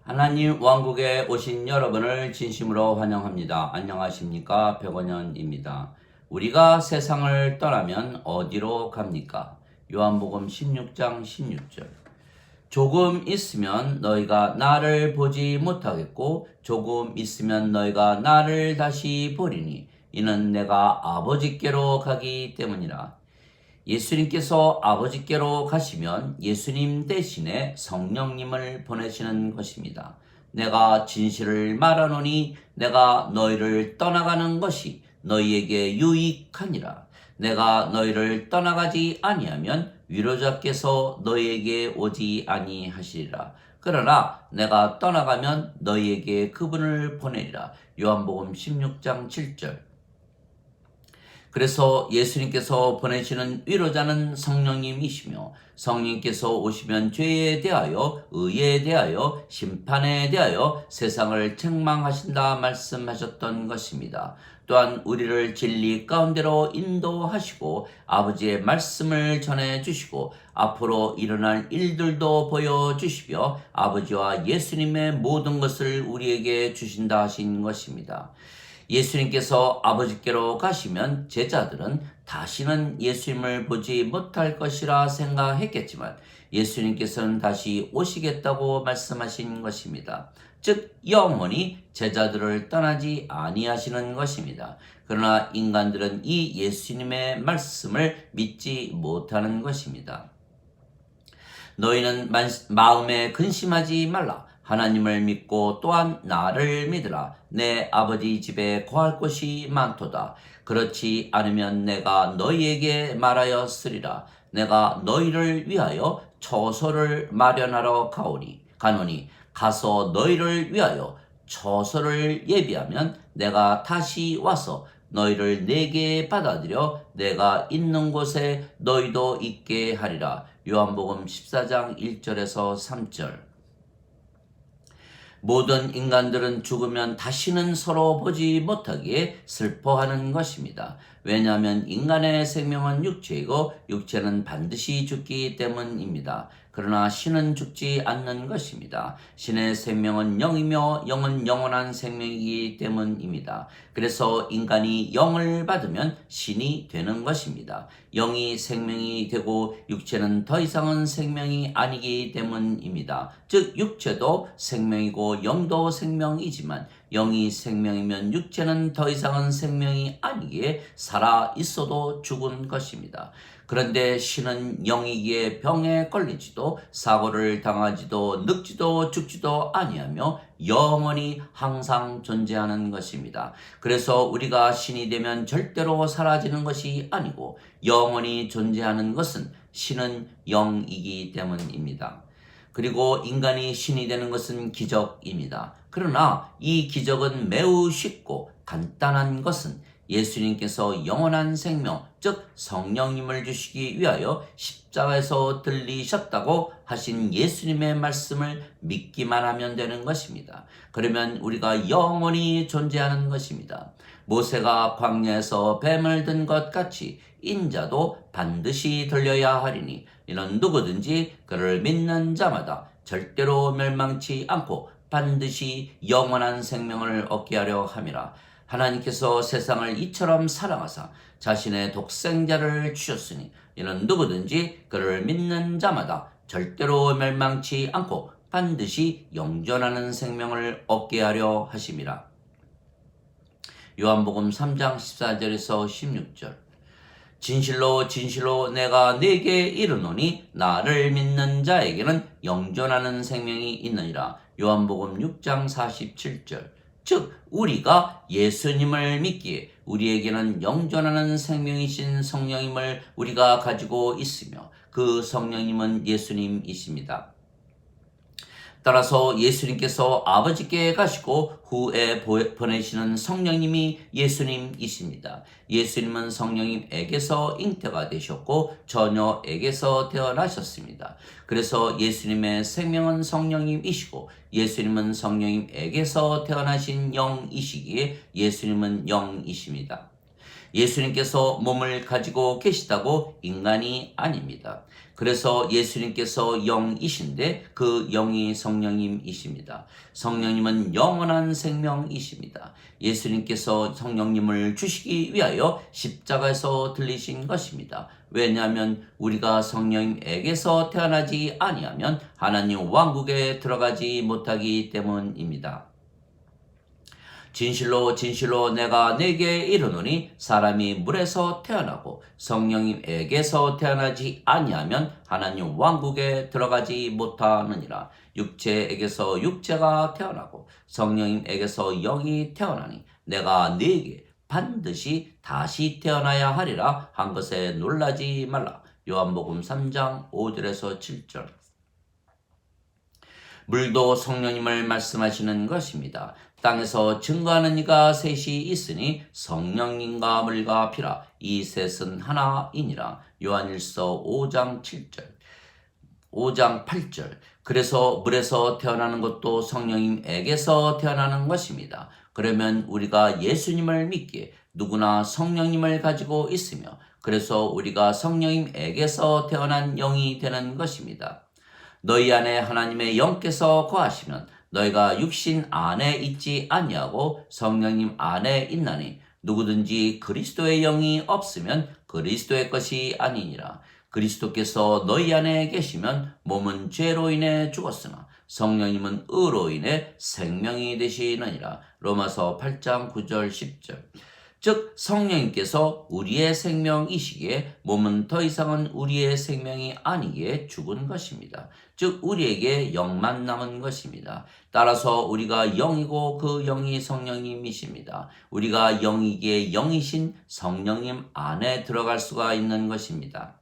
하나님 왕국에 오신 여러분을 진심으로 환영합니다. 안녕하십니까? 백원현입니다. 우리가 세상을 떠나면 어디로 갑니까? 요한복음 16장 16절. 조금 있으면 너희가 나를 보지 못하겠고 조금 있으면 너희가 나를 다시 보리니 이는 내가 아버지께로 가기 때문이라. 예수님께서 아버지께로 가시면 예수님 대신에 성령님을 보내시는 것입니다. 내가 진실을 말하노니 내가 너희를 떠나가는 것이 너희에게 유익하니라. 내가 너희를 떠나가지 아니하면 위로자께서 너희에게 오지 아니하시리라. 그러나 내가 떠나가면 너희에게 그분을 보내리라. 요한복음 16장 7절. 그래서 예수님께서 보내시는 위로자는 성령님이시며 성령님께서 오시면 죄에 대하여 의에 대하여 심판에 대하여 세상을 책망하신다 말씀하셨던 것입니다. 또한 우리를 진리 가운데로 인도하시고 아버지의 말씀을 전해주시고 앞으로 일어날 일들도 보여주시며 아버지와 예수님의 모든 것을 우리에게 주신다 하신 것입니다. 예수님께서 아버지께로 가시면 제자들은 다시는 예수님을 보지 못할 것이라 생각했겠지만 예수님께서는 다시 오시겠다고 말씀하신 것입니다. 즉 영원히 제자들을 떠나지 아니하시는 것입니다. 그러나 인간들은 이 예수님의 말씀을 믿지 못하는 것입니다. 너희는 마음에 근심하지 말라. 하나님을 믿고 또한 나를 믿으라. 내 아버지 집에 거할 곳이 많도다. 그렇지 않으면 내가 너희에게 말하였으리라. 내가 너희를 위하여 처소를 마련하러 가노니 가서 너희를 위하여 처소를 예비하면 내가 다시 와서 너희를 내게 받아들여 내가 있는 곳에 너희도 있게 하리라. 요한복음 14장 1절에서 3절. 모든 인간들은 죽으면 다시는 서로 보지 못하기에 슬퍼하는 것입니다. 왜냐하면 인간의 생명은 육체이고 육체는 반드시 죽기 때문입니다. 그러나 신은 죽지 않는 것입니다. 신의 생명은 영이며 영은 영원한 생명이기 때문입니다. 그래서 인간이 영을 받으면 신이 되는 것입니다. 영이 생명이 되고 육체는 더 이상은 생명이 아니기 때문입니다. 즉 육체도 생명이고 영도 생명이지만 영이 생명이면 육체는 더 이상은 생명이 아니기에 살아 있어도 죽은 것입니다. 그런데 신은 영이기에 병에 걸리지도 사고를 당하지도 늙지도 죽지도 아니하며 영원히 항상 존재하는 것입니다. 그래서 우리가 신이 되면 절대로 사라지는 것이 아니고 영원히 존재하는 것은 신은 영이기 때문입니다. 그리고 인간이 신이 되는 것은 기적입니다. 그러나 이 기적은 매우 쉽고 간단한 것은 예수님께서 영원한 생명, 즉 성령님을 주시기 위하여 십자가에서 들리셨다고 하신 예수님의 말씀을 믿기만 하면 되는 것입니다. 그러면 우리가 영원히 존재하는 것입니다. 모세가 광야에서 뱀을 든 것 같이 인자도 반드시 들려야 하리니 이는 누구든지 그를 믿는 자마다 절대로 멸망치 않고 반드시 영원한 생명을 얻게 하려 함이라. 하나님께서 세상을 이처럼 사랑하사 자신의 독생자를 주셨으니 이는 누구든지 그를 믿는 자마다 절대로 멸망치 않고 반드시 영존하는 생명을 얻게 하려 하심이라. 요한복음 3장 14절에서 16절. 진실로 진실로 내가 네게 이르노니 나를 믿는 자에게는 영존하는 생명이 있느니라. 요한복음 6장 47절. 즉 우리가 예수님을 믿기에 우리에게는 영존하는 생명이신 성령님을 우리가 가지고 있으며 그 성령님은 예수님이십니다. 따라서 예수님께서 아버지께 가시고 후에 보내시는 성령님이 예수님이십니다. 예수님은 성령님에게서 잉태가 되셨고 처녀에게서 태어나셨습니다. 그래서 예수님의 생명은 성령님이시고 예수님은 성령님에게서 태어나신 영이시기에 예수님은 영이십니다. 예수님께서 몸을 가지고 계시다고 인간이 아닙니다. 그래서 예수님께서 영이신데 그 영이 성령님이십니다. 성령님은 영원한 생명이십니다. 예수님께서 성령님을 주시기 위하여 십자가에서 들리신 것입니다. 왜냐하면 우리가 성령님에게서 태어나지 아니하면 하나님 왕국에 들어가지 못하기 때문입니다. 진실로 진실로 내가 네게 이르노니 사람이 물에서 태어나고 성령님에게서 태어나지 아니하면 하나님 왕국에 들어가지 못하느니라. 육체에게서 육체가 태어나고 성령님에게서 영이 태어나니 내가 네게 반드시 다시 태어나야 하리라 한 것에 놀라지 말라. 요한복음 3장 5절에서 7절. 물도 성령님을 말씀하시는 것입니다. 땅에서 증거하는 이가 셋이 있으니 성령님과 물과 피라. 이 셋은 하나이니라. 요한일서 5장 7절. 5장 8절. 그래서 물에서 태어나는 것도 성령님에게서 태어나는 것입니다. 그러면 우리가 예수님을 믿기에 누구나 성령님을 가지고 있으며 그래서 우리가 성령님에게서 태어난 영이 되는 것입니다. 너희 안에 하나님의 영께서 거하시면 너희가 육신 안에 있지 아니하고 성령님 안에 있나니 누구든지 그리스도의 영이 없으면 그리스도의 것이 아니니라. 그리스도께서 너희 안에 계시면 몸은 죄로 인해 죽었으나 성령님은 의로 인해 생명이 되시느니라. 로마서 8장 9절 10절. 즉 성령님께서 우리의 생명이시기에 몸은 더 이상은 우리의 생명이 아니기에 죽은 것입니다. 즉 우리에게 영만 남은 것입니다. 따라서 우리가 영이고 그 영이 성령님이십니다. 우리가 영이기에 영이신 성령님 안에 들어갈 수가 있는 것입니다.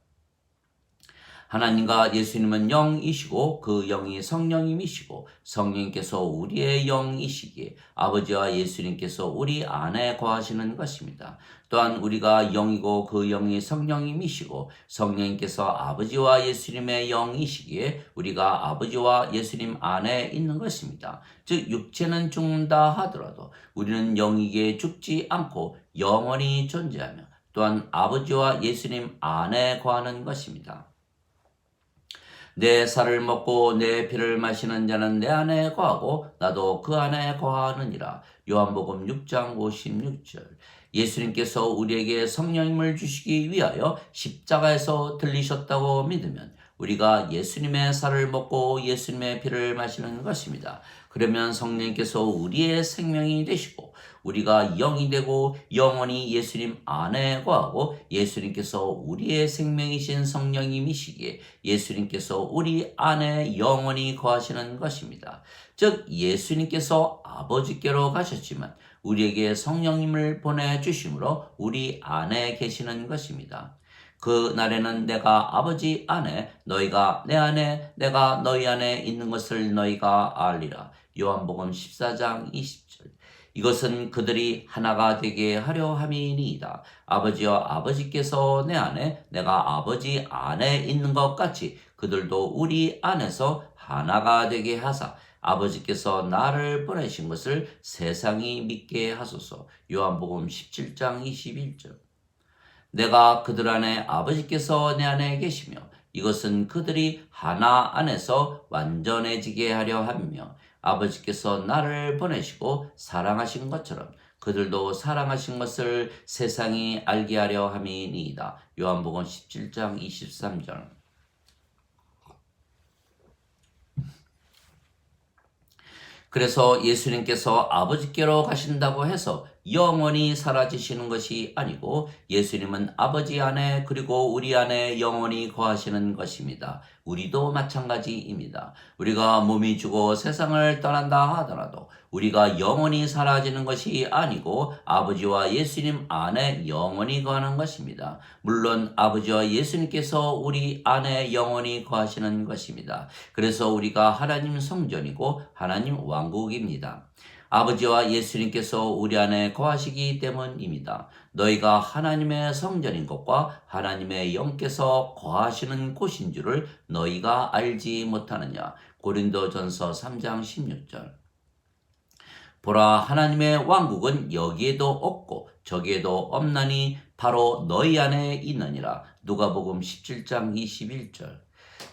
하나님과 예수님은 영이시고 그 영이 성령님이시고 성령님께서 우리의 영이시기에 아버지와 예수님께서 우리 안에 거하시는 것입니다. 또한 우리가 영이고 그 영이 성령님이시고 성령님께서 아버지와 예수님의 영이시기에 우리가 아버지와 예수님 안에 있는 것입니다. 즉 육체는 죽는다 하더라도 우리는 영이기에 죽지 않고 영원히 존재하며 또한 아버지와 예수님 안에 거하는 것입니다. 내 살을 먹고 내 피를 마시는 자는 내 안에 거하고 나도 그 안에 거하느니라. 요한복음 6장 56절. 예수님께서 우리에게 성령님을 주시기 위하여 십자가에서 들리셨다고 믿으면 우리가 예수님의 살을 먹고 예수님의 피를 마시는 것입니다. 그러면 성령님께서 우리의 생명이 되시고 우리가 영이 되고 영원히 예수님 안에 거하고 예수님께서 우리의 생명이신 성령님이시기에 예수님께서 우리 안에 영원히 거하시는 것입니다. 즉 예수님께서 아버지께로 가셨지만 우리에게 성령님을 보내주심으로 우리 안에 계시는 것입니다. 그 날에는 내가 아버지 안에 너희가 내 안에 내가 너희 안에 있는 것을 너희가 알리라. 요한복음 14장 20절. 이것은 그들이 하나가 되게 하려 함이니이다. 아버지와 아버지께서 내 안에 내가 아버지 안에 있는 것 같이 그들도 우리 안에서 하나가 되게 하사 아버지께서 나를 보내신 것을 세상이 믿게 하소서. 요한복음 17장 21절. 내가 그들 안에 아버지께서 내 안에 계시며 이것은 그들이 하나 안에서 완전해지게 하려 하며 아버지께서 나를 보내시고 사랑하신 것처럼 그들도 사랑하신 것을 세상이 알게 하려 함이니이다. 요한복음 17장 23절. 그래서 예수님께서 아버지께로 가신다고 해서 영원히 사라지시는 것이 아니고 예수님은 아버지 안에 그리고 우리 안에 영원히 거하시는 것입니다. 우리도 마찬가지입니다. 우리가 몸이 죽어 세상을 떠난다 하더라도 우리가 영원히 사라지는 것이 아니고 아버지와 예수님 안에 영원히 거하는 것입니다. 물론 아버지와 예수님께서 우리 안에 영원히 거하시는 것입니다. 그래서 우리가 하나님 성전이고 하나님 왕국입니다. 아버지와 예수님께서 우리 안에 거하시기 때문입니다. 너희가 하나님의 성전인 것과 하나님의 영께서 거하시는 곳인 줄을 너희가 알지 못하느냐. 고린도전서 3장 16절. 보라, 하나님의 왕국은 여기에도 없고 저기에도 없나니 바로 너희 안에 있느니라. 누가복음 17장 21절.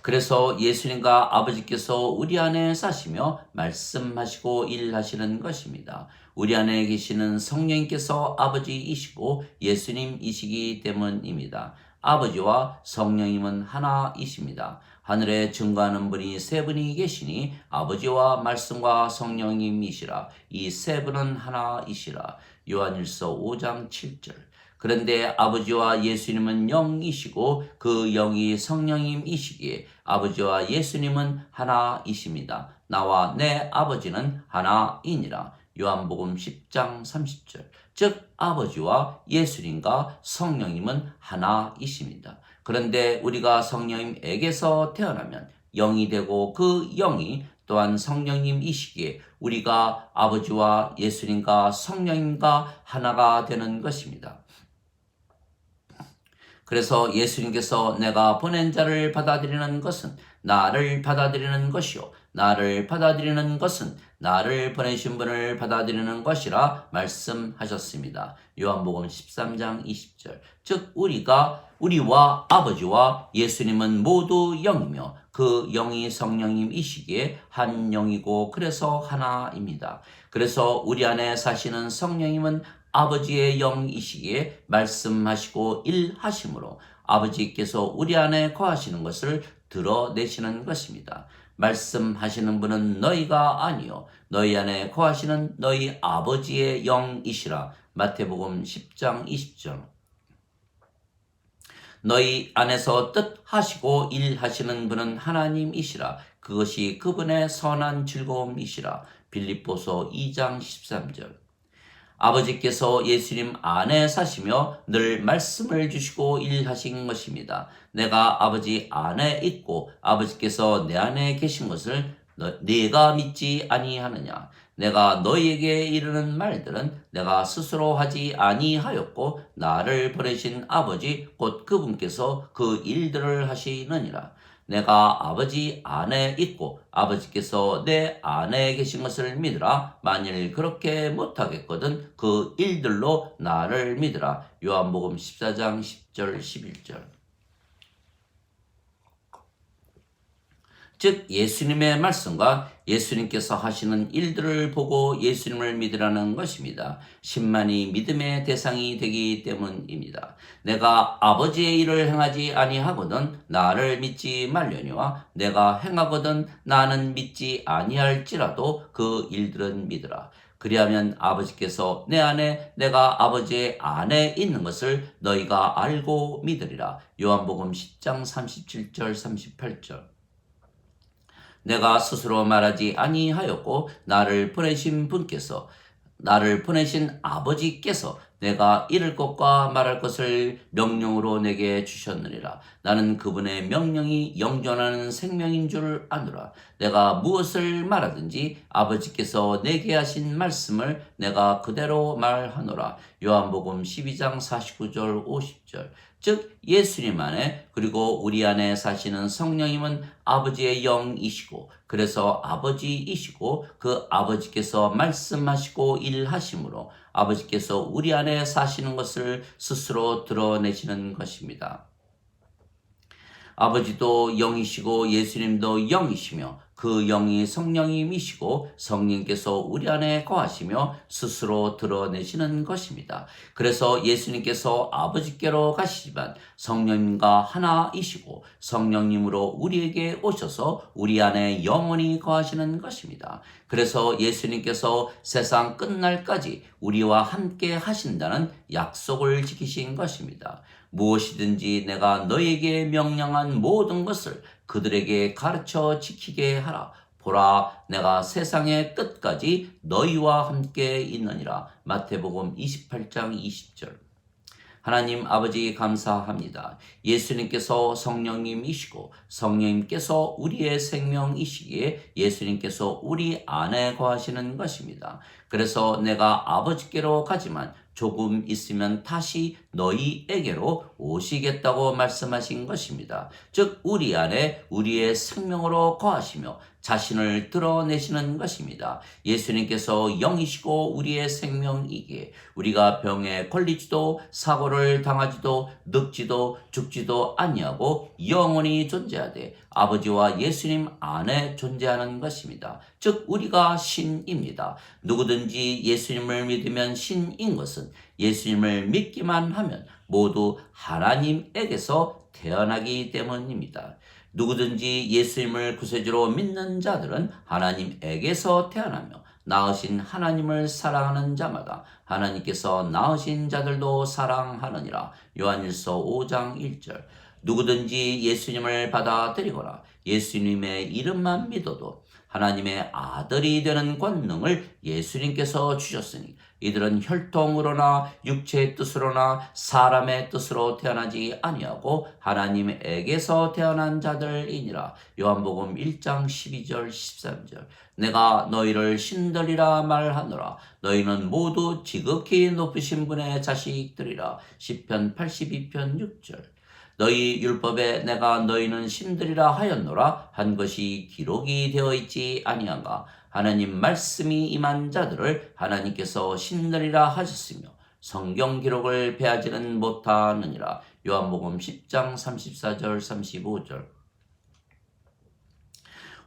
그래서 예수님과 아버지께서 우리 안에 사시며 말씀하시고 일하시는 것입니다. 우리 안에 계시는 성령님께서 아버지이시고 예수님이시기 때문입니다. 아버지와 성령님은 하나이십니다. 하늘에 증거하는 분이 세 분이 계시니 아버지와 말씀과 성령님이시라. 이 세 분은 하나이시라. 요한일서 5장 7절. 그런데 아버지와 예수님은 영이시고 그 영이 성령님이시기에 아버지와 예수님은 하나이십니다. 나와 내 아버지는 하나이니라. 요한복음 10장 30절. 즉 아버지와 예수님과 성령님은 하나이십니다. 그런데 우리가 성령님에게서 태어나면 영이 되고 그 영이 또한 성령님이시기에 우리가 아버지와 예수님과 성령님과 하나가 되는 것입니다. 그래서 예수님께서 내가 보낸 자를 받아들이는 것은 나를 받아들이는 것이요 나를 받아들이는 것은 나를 보내신 분을 받아들이는 것이라 말씀하셨습니다. 요한복음 13장 20절. 즉 우리와 아버지와 예수님은 모두 영이며 그 영이 성령님이시기에 한 영이고 그래서 하나입니다. 그래서 우리 안에 사시는 성령님은 아버지의 영이시기에 말씀하시고 일하심으로 아버지께서 우리 안에 거하시는 것을 드러내시는 것입니다. 말씀하시는 분은 너희가 아니요 너희 안에 거하시는 너희 아버지의 영이시라. 마태복음 10장 20절. 너희 안에서 뜻하시고 일하시는 분은 하나님이시라. 그것이 그분의 선한 즐거움이시라. 빌립보서 2장 13절. 아버지께서 예수님 안에 사시며 늘 말씀을 주시고 일하신 것입니다. 내가 아버지 안에 있고 아버지께서 내 안에 계신 것을 네가 믿지 아니하느냐. 내가 너희에게 이르는 말들은 내가 스스로 하지 아니하였고 나를 보내신 아버지 곧 그분께서 그 일들을 하시느니라. 내가 아버지 안에 있고 아버지께서 내 안에 계신 것을 믿으라. 만일 그렇게 못하겠거든 그 일들로 나를 믿으라. 요한복음 14장 10절 11절. 즉 예수님의 말씀과 예수님께서 하시는 일들을 보고 예수님을 믿으라는 것입니다. 십만이 믿음의 대상이 되기 때문입니다. 내가 아버지의 일을 행하지 아니하거든 나를 믿지 말려니와 내가 행하거든 나는 믿지 아니할지라도 그 일들은 믿으라. 그리하면 아버지께서 내 안에 내가 아버지의 안에 있는 것을 너희가 알고 믿으리라. 요한복음 10장 37절 38절. 내가 스스로 말하지 아니하였고 나를 보내신 아버지께서 내가 이를 것과 말할 것을 명령으로 내게 주셨느니라. 나는 그분의 명령이 영존하는 생명인 줄 아노라. 내가 무엇을 말하든지 아버지께서 내게 하신 말씀을 내가 그대로 말하노라. 요한복음 12장 49절 50절. 즉 예수님 안에 그리고 우리 안에 사시는 성령님은 아버지의 영이시고 그래서 아버지이시고 그 아버지께서 말씀하시고 일하심으로 아버지께서 우리 안에 사시는 것을 스스로 드러내시는 것입니다. 아버지도 영이시고 예수님도 영이시며 그 영이 성령님이시고 성령께서 우리 안에 거하시며 스스로 드러내시는 것입니다. 그래서 예수님께서 아버지께로 가시지만 성령님과 하나이시고 성령님으로 우리에게 오셔서 우리 안에 영원히 거하시는 것입니다. 그래서 예수님께서 세상 끝날까지 우리와 함께 하신다는 약속을 지키신 것입니다. 무엇이든지 내가 너희에게 명령한 모든 것을 그들에게 가르쳐 지키게 하라. 보라, 내가 세상의 끝까지 너희와 함께 있느니라. 마태복음 28장 20절. 하나님 아버지 감사합니다. 예수님께서 성령님이시고 성령님께서 우리의 생명이시기에 예수님께서 우리 안에 거하시는 것입니다. 그래서 내가 아버지께로 가지만 조금 있으면 다시 너희에게로 오시겠다고 말씀하신 것입니다. 즉 우리 안에 우리의 생명으로 거하시며 자신을 드러내시는 것입니다. 예수님께서 영이시고 우리의 생명이기에 우리가 병에 걸리지도 사고를 당하지도 늙지도 죽지도 아니하고 영원히 존재하되 아버지와 예수님 안에 존재하는 것입니다. 즉 우리가 신입니다. 누구든지 예수님을 믿으면 신인 것은 예수님을 믿기만 하면 모두 하나님에게서 태어나기 때문입니다. 누구든지 예수님을 구세주로 믿는 자들은 하나님에게서 태어나며 낳으신 하나님을 사랑하는 자마다 하나님께서 낳으신 자들도 사랑하느니라. 요한일서 5장 1절. 누구든지 예수님을 받아들이거나 예수님의 이름만 믿어도 하나님의 아들이 되는 권능을 예수님께서 주셨으니 이들은 혈통으로나 육체의 뜻으로나 사람의 뜻으로 태어나지 아니하고 하나님에게서 태어난 자들이니라. 요한복음 1장 12절 13절. 내가 너희를 신들이라 말하노라. 너희는 모두 지극히 높으신 분의 자식들이라. 시편 82편 6절. 너희 율법에 내가 너희는 신들이라 하였노라 한 것이 기록이 되어 있지 아니한가. 하나님 말씀이 임한 자들을 하나님께서 신들이라 하셨으며 성경 기록을 배하지는 못하느니라. 요한복음 10장 34절 35절.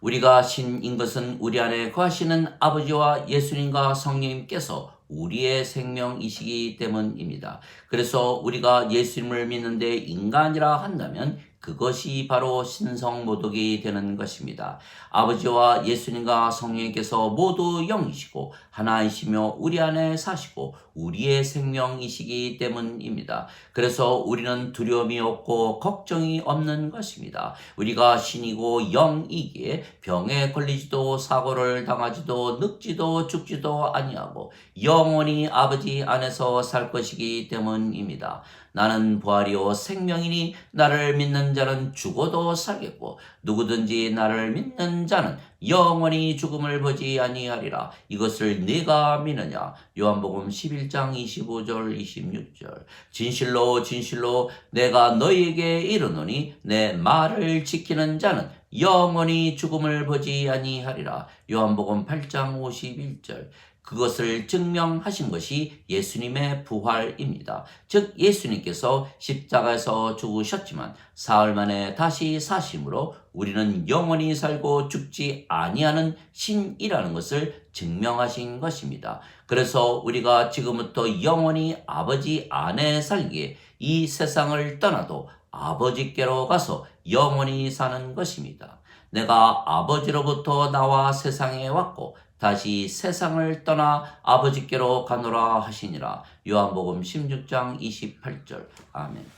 우리가 신인 것은 우리 안에 거하시는 아버지와 예수님과 성령님께서 우리의 생명이시기 때문입니다. 그래서 우리가 예수님을 믿는데 인간이라 한다면 그것이 바로 신성모독이 되는 것입니다. 아버지와 예수님과 성령님께서 모두 영이시고 하나이시며 우리 안에 사시고 우리의 생명이시기 때문입니다. 그래서 우리는 두려움이 없고 걱정이 없는 것입니다. 우리가 신이고 영이기에 병에 걸리지도 사고를 당하지도 늙지도 죽지도 아니하고 영원히 아버지 안에서 살 것이기 때문입니다. 나는 부활이요 생명이니 나를 믿는 자는 죽어도 살겠고 누구든지 나를 믿는 자는 영원히 죽음을 보지 아니하리라. 이것을 네가 믿느냐? 요한복음 11장 25절 26절. 진실로 진실로 내가 너희에게 이르노니 내 말을 지키는 자는 영원히 죽음을 보지 아니하리라. 요한복음 8장 51절. 그것을 증명하신 것이 예수님의 부활입니다. 즉 예수님께서 십자가에서 죽으셨지만 사흘 만에 다시 사심으로 우리는 영원히 살고 죽지 아니하는 신이라는 것을 증명하신 것입니다. 그래서 우리가 지금부터 영원히 아버지 안에 살기에 이 세상을 떠나도 아버지께로 가서 영원히 사는 것입니다. 내가 아버지로부터 나와 세상에 왔고 다시 세상을 떠나 아버지께로 가노라 하시니라. 요한복음 16장 28절. 아멘.